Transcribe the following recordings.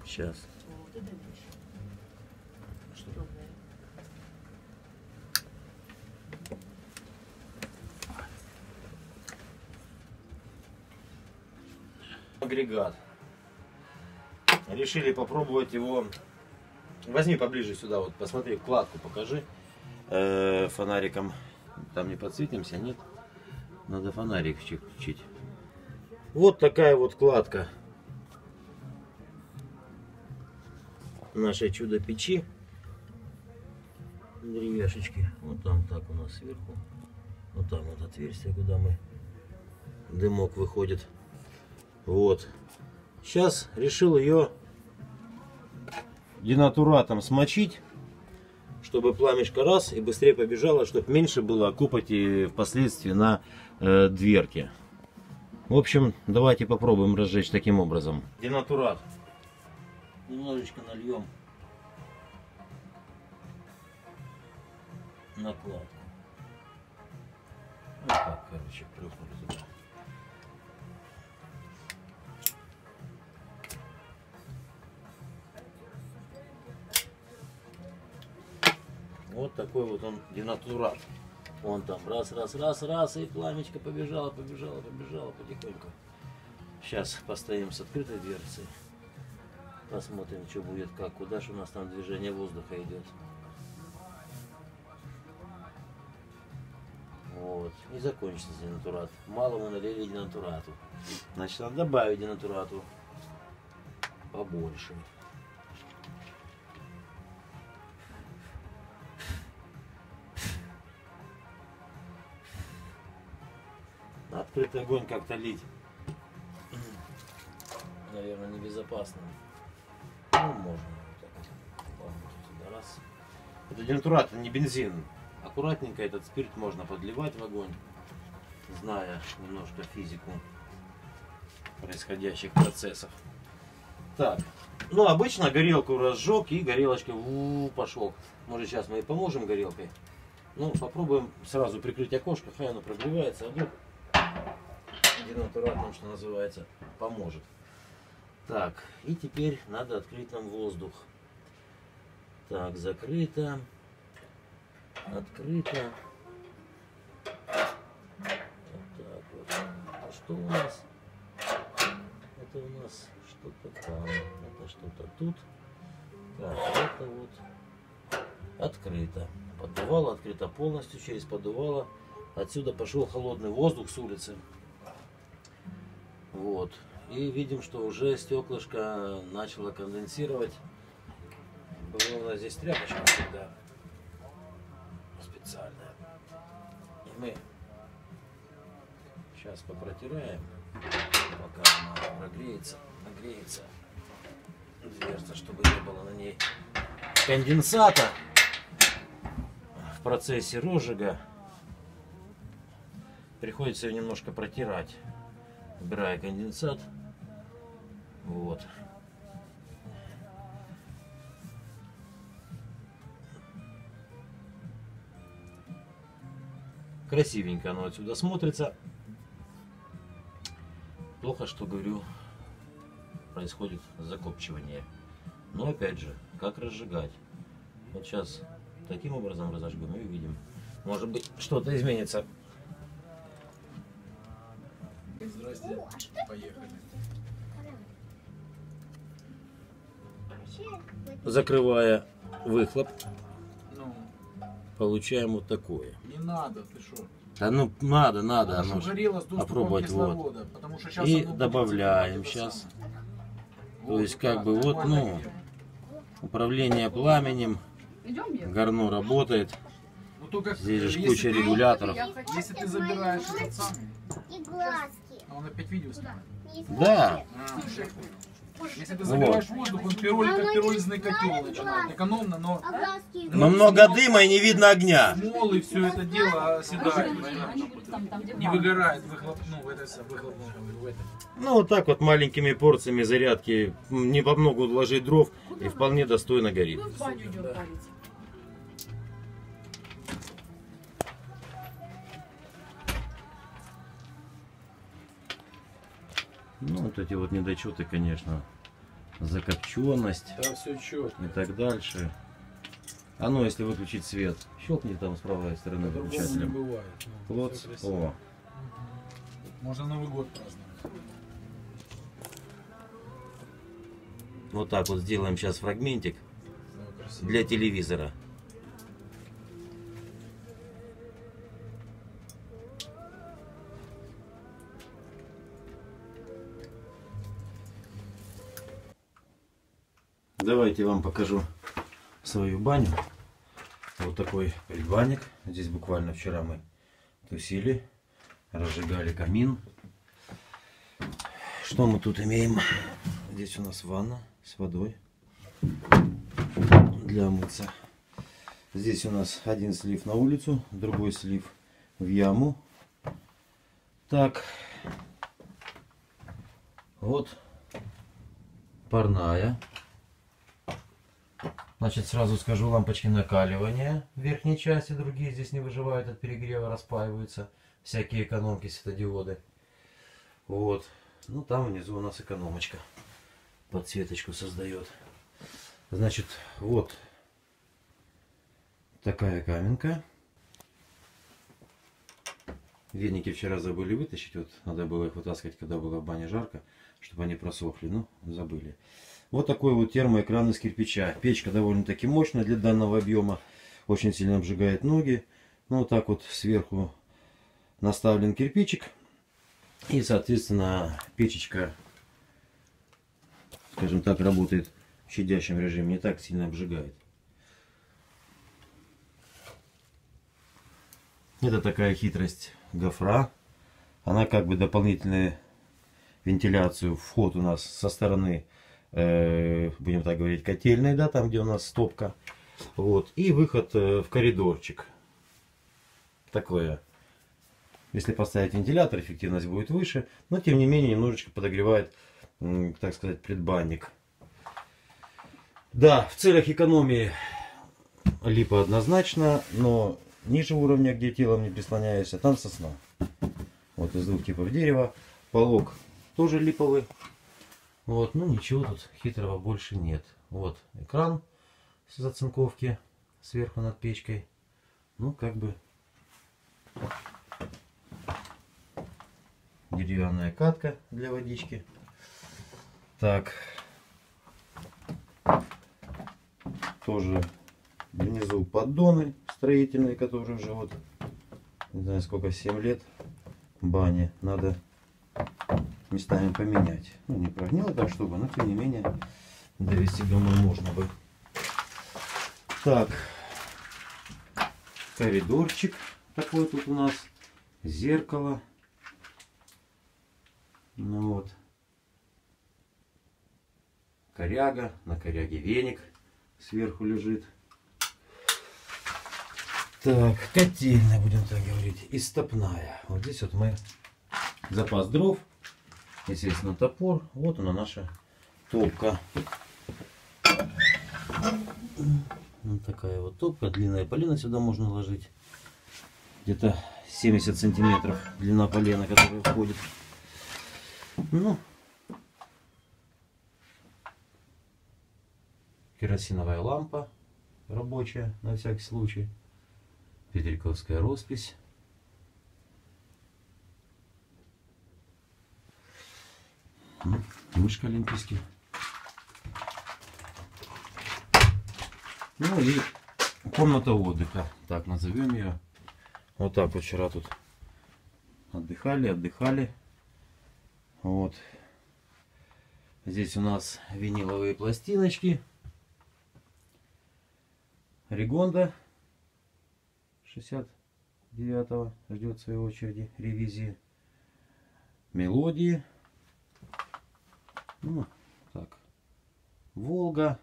Сейчас. Агрегат. Решили попробовать его. Возьми поближе сюда, вот посмотри, вкладку покажи фонариком. Там не подсветимся, нет? Надо фонарик включить. Вот такая вот вкладка нашей чудо-печи. Деревяшечки. Вот там так у нас сверху. Вот там вот отверстие, куда дымок выходит. Вот. Сейчас решил ее денатуратом смочить, чтобы пламечко раз и быстрее побежало, чтобы меньше было копоти впоследствии на дверке. В общем, давайте попробуем разжечь таким образом. Денатурат. Немножечко нальем накладку. Вот так, короче, плюхнули туда. Вот такой вот он денатурат. Вон там раз, и пламечко побежало потихоньку. Сейчас постоим с открытой дверцей. Посмотрим, что будет, как, куда же у нас там движение воздуха идет. Вот. И закончится денатурат. Мало мы налили денатурату. Значит, надо добавить денатурату побольше. Открытый огонь как-то лить, наверное, небезопасно. Ну, можно. Раз. Это денатурат, не бензин. Аккуратненько этот спирт можно подливать в огонь, зная немножко физику происходящих процессов. Так, ну обычно горелку разжег и горелочка пошел. Может, сейчас мы и поможем горелкой. Ну, попробуем сразу прикрыть окошко, хай оно прогревается, а вдруг денатуратом, что называется, поможет. Так, и теперь надо открыть нам воздух. Так, закрыто. Открыто. Вот так вот. А что у нас? Это у нас что-то там. Это что-то тут. Так, это вот открыто. Поддувало открыто полностью, через поддувало. Отсюда пошел холодный воздух с улицы. Вот. И видим, что уже стеклышко начало конденсировать. Была у нас здесь тряпочка всегда специальная. И мы сейчас попротираем, пока она прогреется, нагреется дверца, чтобы не было на ней конденсата в процессе розжига. Приходится ее немножко протирать, убирая конденсат. Вот. Красивенько оно отсюда смотрится. Плохо, что, говорю, происходит закопчивание. Но опять же, как разжигать? Вот сейчас таким образом разожгем и увидим. Может быть, что-то изменится. Здрасте, поехали. Закрывая выхлоп, Ну, получаем вот такое. не надо, ты что? Да ну надо, Надо, оно чтобы ж горело с доступом попробовать, кислорода, потому что сейчас И оно будет добавляем это сейчас. самое. То Вот, есть вот как так, бы вот, нормально ну, идем. управление пламенем, горно работает. Ну, только, Здесь же если куча ты- регуляторов. Если ты забираешь этот самый, И глазки. а он опять видео снимает. Да. Если ты забираешь воздух, он пироль, как пиролизный котел начинает. Экономно, но А глазки? Но много дыма и не видно огня. смол и все это дело оседает, понимаешь? Не выгорает выхлоп, ну, в этой выхлопной, говорю, в этой. Ну вот так вот маленькими порциями зарядки, не по много уложить дров и вполне достойно горит. В баню идет парить. Ну вот эти вот недочеты, конечно, закопченность Да, все четко. и так дальше. А ну, если выключить свет, щелкните там с правой стороны По-другому не выключателем. бывает. Ну, Вот, всё красиво. о, Можно Новый год праздновать. вот так вот сделаем сейчас фрагментик Да, красиво. для телевизора. Давайте я вам покажу свою баню. Вот такой предбанник. Здесь буквально вчера мы тусили, разжигали камин. Что мы тут имеем? Здесь у нас ванна с водой для мыться. Здесь у нас один слив на улицу, другой слив в яму. Так, вот парная. Значит, сразу скажу, лампочки накаливания в верхней части, другие здесь не выживают от перегрева, распаиваются. Всякие экономки, светодиоды. Вот. Ну, там внизу у нас экономочка. Подсветочку создает. Значит, вот такая каменка. Веники вчера забыли вытащить. Вот надо было их вытаскивать, когда было в бане жарко, чтобы они просохли. Ну, забыли. Вот такой вот термоэкран из кирпича. Печка довольно-таки мощная для данного объема. Очень сильно обжигает ноги. Ну, вот так вот сверху наставлен кирпичик. И, соответственно, печечка, скажем так, работает в щадящем режиме. Не так сильно обжигает. Это такая хитрость гофра. Она как бы дополнительную вентиляцию. Вход у нас со стороны, будем так говорить, котельной, да, там где у нас стопка. Вот. И выход в коридорчик. Такое. Если поставить вентилятор, эффективность будет выше. Но тем не менее немножечко подогревает, так сказать, предбанник. Да, в целях экономии липа однозначно, но ниже уровня, где телом не прислоняешься, там сосна. Вот из двух типов дерева. Полог тоже липовый. Вот, ну ничего тут хитрого больше нет. Вот экран с зацинковки сверху над печкой. Ну, как бы деревянная катка для водички. Так. Тоже внизу поддоны строительные, которые уже вот, не знаю сколько, 7 лет бане. Надо местами поменять. Ну, не прогнило так, чтобы, но тем не менее довести домой можно бы. Так. Коридорчик такой тут у нас. Зеркало. Ну вот. Коряга. На коряге веник сверху лежит. Так, котельная, будем так говорить, и стопная. Вот здесь вот мы запас дров, естественно, топор. Вот она наша топка. Вот такая вот топка, длинная полена сюда можно ложить. Где-то 70 сантиметров длина полена, которая входит. Ну, керосиновая лампа рабочая, на всякий случай. Петельковская роспись. Мышка олимпийский. Ну и комната отдыха, так назовем ее. Вот так вот вчера тут отдыхали. Вот. Здесь у нас виниловые пластиночки. Ригонда 69-го ждет своей очереди ревизии. Мелодии. Ну, так. Волга.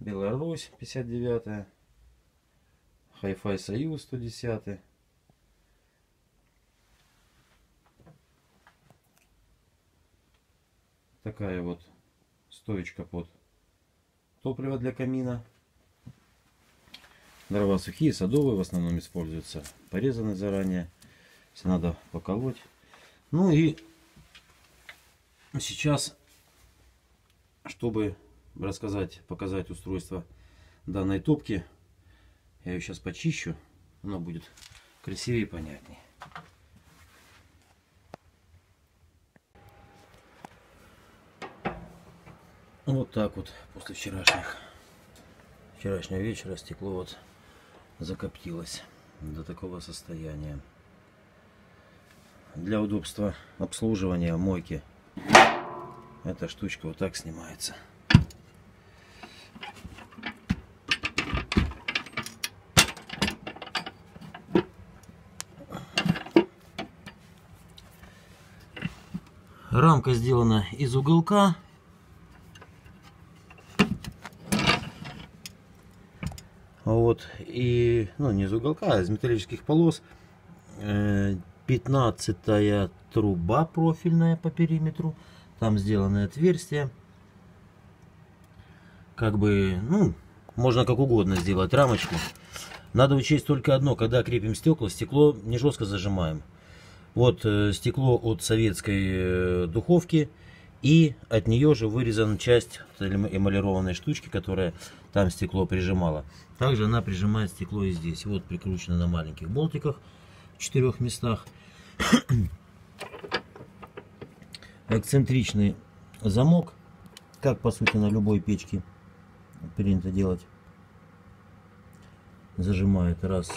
Беларусь 59-я. Hi-Fi Союз 110-й. Такая вот стоечка под топливо для камина. Дрова сухие, садовые в основном используются. Порезаны заранее, если надо поколоть. Ну и сейчас чтобы рассказать, показать устройство данной топки, я ее сейчас почищу, она будет красивее и понятнее. Вот так вот после вчерашнего вечера стекло вот закоптилось до такого состояния. Для удобства обслуживания мойки эта штучка вот так снимается. Рамка сделана из уголка. Вот, и, ну, не из уголка, а из металлических полос. 15-я труба профильная по периметру. Там сделаны отверстия. Как бы, ну, можно как угодно сделать рамочку. Надо учесть только одно: когда крепим стекло не жестко зажимаем. Вот стекло от советской духовки, и от нее же вырезана часть эмалированной штучки, которая там стекло прижимала. Также она прижимает стекло и здесь. Вот прикручено на маленьких болтиках в 4 местах. Эксцентричный замок, как по сути на любой печке принято делать. Зажимает раз,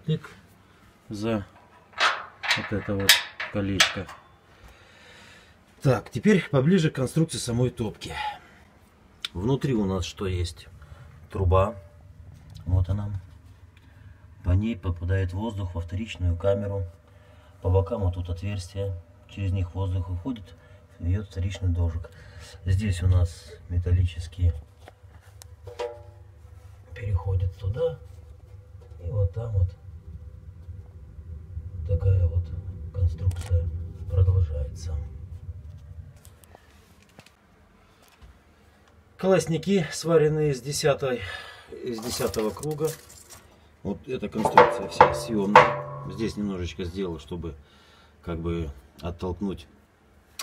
тык, за вот это вот колечко. Так, теперь поближе к конструкции самой топки. Внутри у нас что есть? Труба. Вот она. По ней попадает воздух во вторичную камеру. По бокам вот тут отверстия. Через них воздух выходит, бьет вторичный дождик. Здесь у нас металлические переходят туда. И вот там вот такая вот конструкция продолжается. Колосники, сваренные из 10-го круга. Вот эта конструкция вся съемная. Здесь немножечко сделал, чтобы как бы оттолкнуть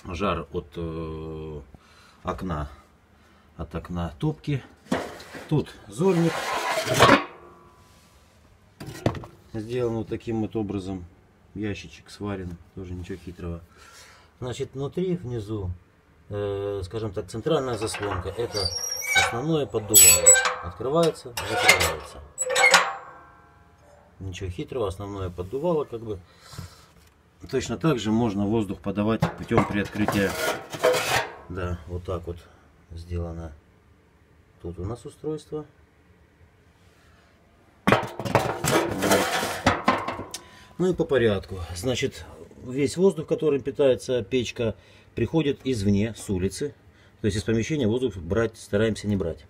жар от окна топки. Тут зольник сделан вот таким вот образом. Ящичек сварен, тоже ничего хитрого. Значит, внутри, внизу, скажем так, центральная заслонка. Это основное поддувало. Открывается, закрывается. Ничего хитрого, основное поддувало, как бы. Точно так же можно воздух подавать путем приоткрытия. Да, вот так вот сделано. Тут у нас устройство. Ну и по порядку. Значит, весь воздух, которым питается печка, приходит извне, с улицы. То есть из помещения воздух брать стараемся не брать.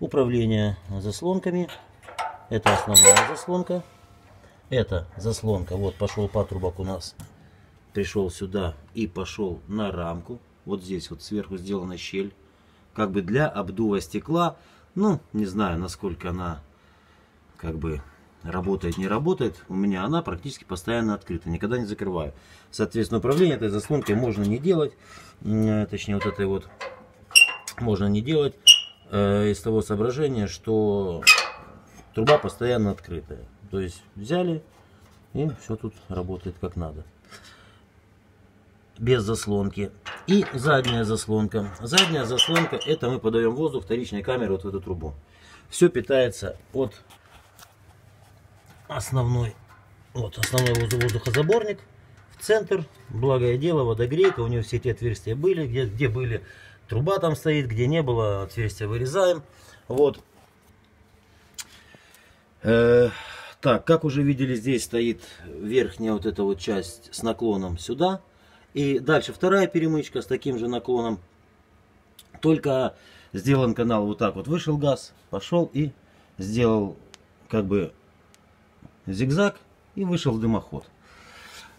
Управление заслонками. Это основная заслонка. Это заслонка. Вот пошел патрубок у нас. Пришел сюда и пошел на рамку. Вот здесь вот сверху сделана щель. Как бы для обдува стекла. Ну, не знаю, насколько она как бы работает, не работает. У меня она практически постоянно открыта. Никогда не закрываю. Соответственно, управление этой заслонкой можно не делать. Точнее, вот этой вот можно не делать. Из того соображения, что труба постоянно открытая. То есть взяли, и все тут работает как надо. Без заслонки. И задняя заслонка. Задняя заслонка — это мы подаем воздух вторичной камеры вот в эту трубу. Все питается от основной воздухозаборник в центр. Благое дело, водогрейка. У нее все эти отверстия были. Где были, труба там стоит. Где не было, отверстия вырезаем. Вот. Так, как уже видели, здесь стоит верхняя вот эта вот часть с наклоном сюда. И дальше вторая перемычка с таким же наклоном. Только сделан канал вот так вот. Вышел газ, пошел и сделал как бы зигзаг и вышел в дымоход.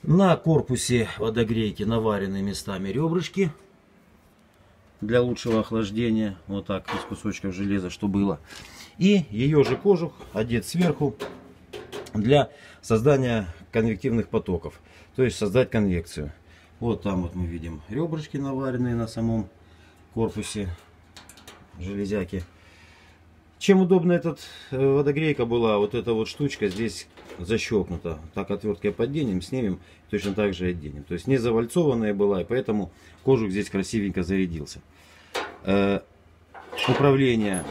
На корпусе водогрейки наварены местами ребрышки для лучшего охлаждения. Вот так, из кусочков железа, что было. И ее же кожух одет сверху для создания конвективных потоков. То есть создать конвекцию. Вот там вот мы видим ребрышки наваренные на самом корпусе железяки. Чем удобна эта водогрейка была, вот эта вот штучка здесь защелкнута. Так отверткой подденем, снимем, точно так же оденем. То есть не завальцованная была, и поэтому кожух здесь красивенько зарядился. Управление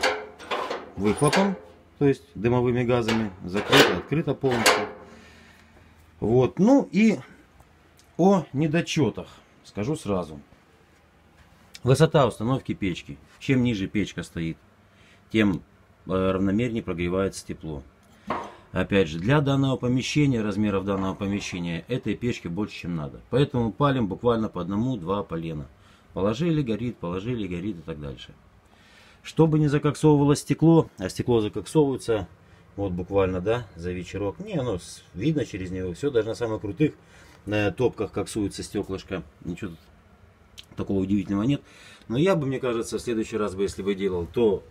выхлопом, то есть дымовыми газами, закрыто, открыто полностью. Вот, ну и о недочетах скажу сразу. Высота установки печки. Чем ниже печка стоит, тем равномернее прогревается тепло. Опять же, для данного помещения, размеров данного помещения, этой печки больше, чем надо. Поэтому палим буквально по 1-2 полена. Положили, горит, и так дальше. Чтобы не закоксовывало стекло, а стекло закоксовывается, вот буквально, да, за вечерок. Не, оно видно через него, все, даже на самых крутых топках коксуется стеклышко. Ничего тут такого удивительного нет. Но я бы, мне кажется, в следующий раз бы, если бы делал, то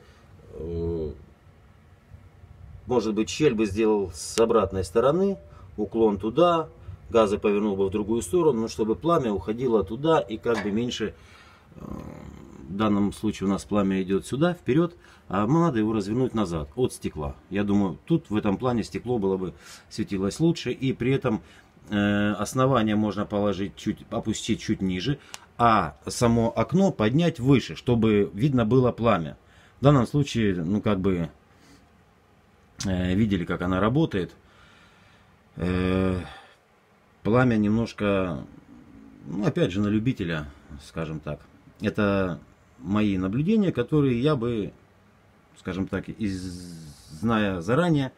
может быть, щель бы сделал с обратной стороны, уклон туда, газы повернул бы в другую сторону, но чтобы пламя уходило туда и как бы меньше. В данном случае у нас пламя идет сюда, вперед, а надо его развернуть назад, от стекла. Я думаю, тут в этом плане стекло было бы светилось лучше, и при этом основание можно положить опустить чуть ниже, а само окно поднять выше, чтобы видно было пламя. В данном случае, ну как бы, видели, как она работает. Пламя немножко, ну, опять же, на любителя, скажем так. Это мои наблюдения, которые я бы, скажем так, зная заранее,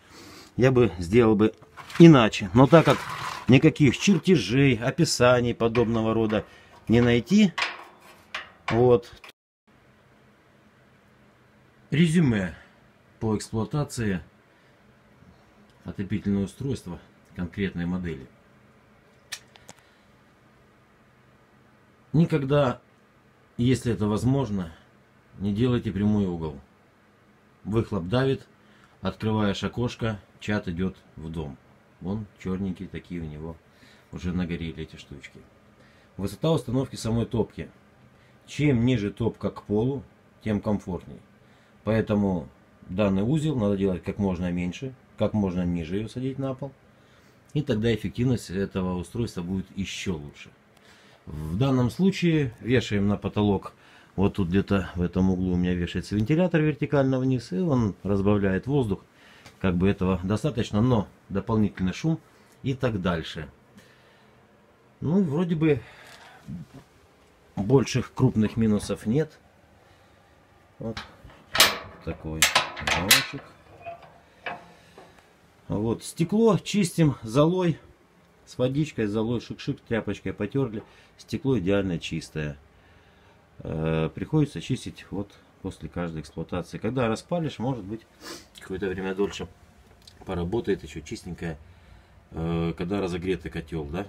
я бы сделал бы иначе. Но так как никаких чертежей, описаний подобного рода не найти, вот. Резюме по эксплуатации отопительного устройства конкретной модели. Никогда, если это возможно, не делайте прямой угол. Выхлоп давит, открываешь окошко, чат идет в дом. Вон черненькие такие у него уже нагорели эти штучки. Высота установки самой топки. Чем ниже топка к полу, тем комфортней. Поэтому данный узел надо делать как можно меньше, как можно ниже ее садить на пол. И тогда эффективность этого устройства будет еще лучше. В данном случае вешаем на потолок. Вот тут где-то в этом углу у меня вешается вентилятор вертикально вниз. И он разбавляет воздух. Как бы этого достаточно, но дополнительный шум и так дальше. Ну, вроде бы больших крупных минусов нет. Вот такой замочек. Вот стекло чистим золой, с водичкой, золой, шик-шик, тряпочкой потерли. Стекло идеально чистое. Приходится чистить вот после каждой эксплуатации. Когда распалишь, может быть, какое-то время дольше поработает еще чистенькое. Когда разогретый котел, да,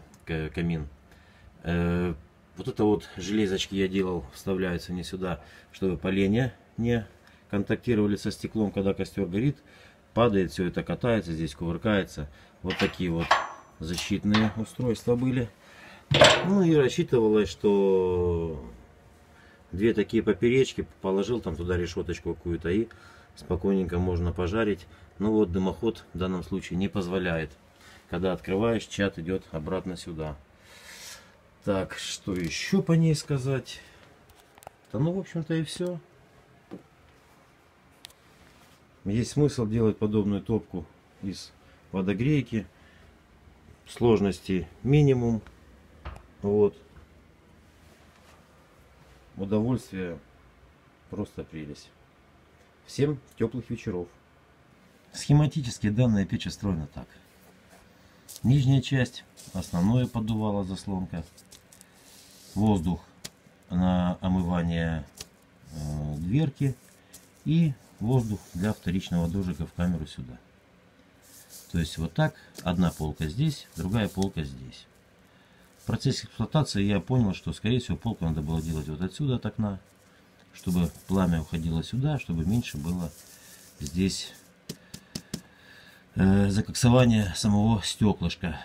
камин. Вот это вот железочки я делал, вставляются не сюда, чтобы поленья не контактировали со стеклом, когда костер горит. Падает, все это катается, здесь кувыркается. Вот такие вот защитные устройства были. Ну и рассчитывалось, что две такие поперечки, положил там туда решеточку какую-то и спокойненько можно пожарить. Но вот дымоход в данном случае не позволяет. Когда открываешь, чат идет обратно сюда. Так, что еще по ней сказать? Да ну, в общем-то, и все. Есть смысл делать подобную топку из водогрейки. Сложности минимум. Вот. Удовольствие просто прелесть. Всем теплых вечеров. Схематически данная печь устроена так. Нижняя часть, основное поддувало, заслонка. Воздух на омывание дверки. И воздух для вторичного дождика в камеру сюда. То есть вот так. Одна полка здесь, другая полка здесь. В процессе эксплуатации я понял, что скорее всего полку надо было делать вот отсюда от окна. Чтобы пламя уходило сюда, чтобы меньше было здесь закоксование самого стеклышка.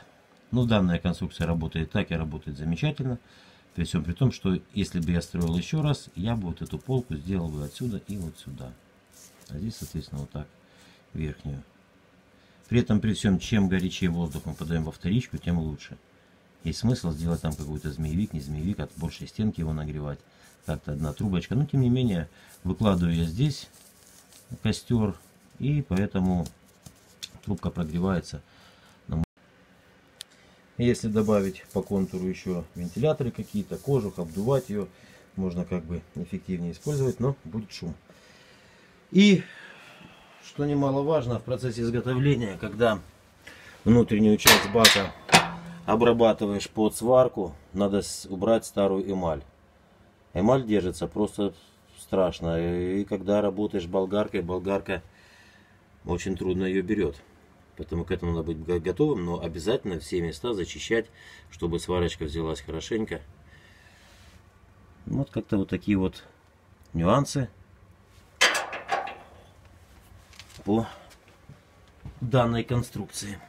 Ну, данная конструкция работает так и работает замечательно. При всем при том, что если бы я строил еще раз, я бы вот эту полку сделал бы отсюда и вот сюда. А здесь, соответственно, вот так верхнюю. При этом, при всем, чем горячее воздух мы подаем во вторичку, тем лучше. Есть смысл сделать там какой-то змеевик, не змеевик, от большей стенки его нагревать. Как-то одна трубочка. Но, тем не менее, выкладываю я здесь костер. И поэтому трубка прогревается. Если добавить по контуру еще вентиляторы какие-то, кожух, обдувать ее, можно как бы эффективнее использовать, но будет шум. И, что немаловажно, в процессе изготовления, когда внутреннюю часть бака обрабатываешь под сварку, надо убрать старую эмаль. Эмаль держится просто страшно. И когда работаешь болгаркой, болгарка очень трудно ее берет. Поэтому к этому надо быть готовым, но обязательно все места зачищать, чтобы сварочка взялась хорошенько. Вот как-то вот такие вот нюансы по данной конструкции.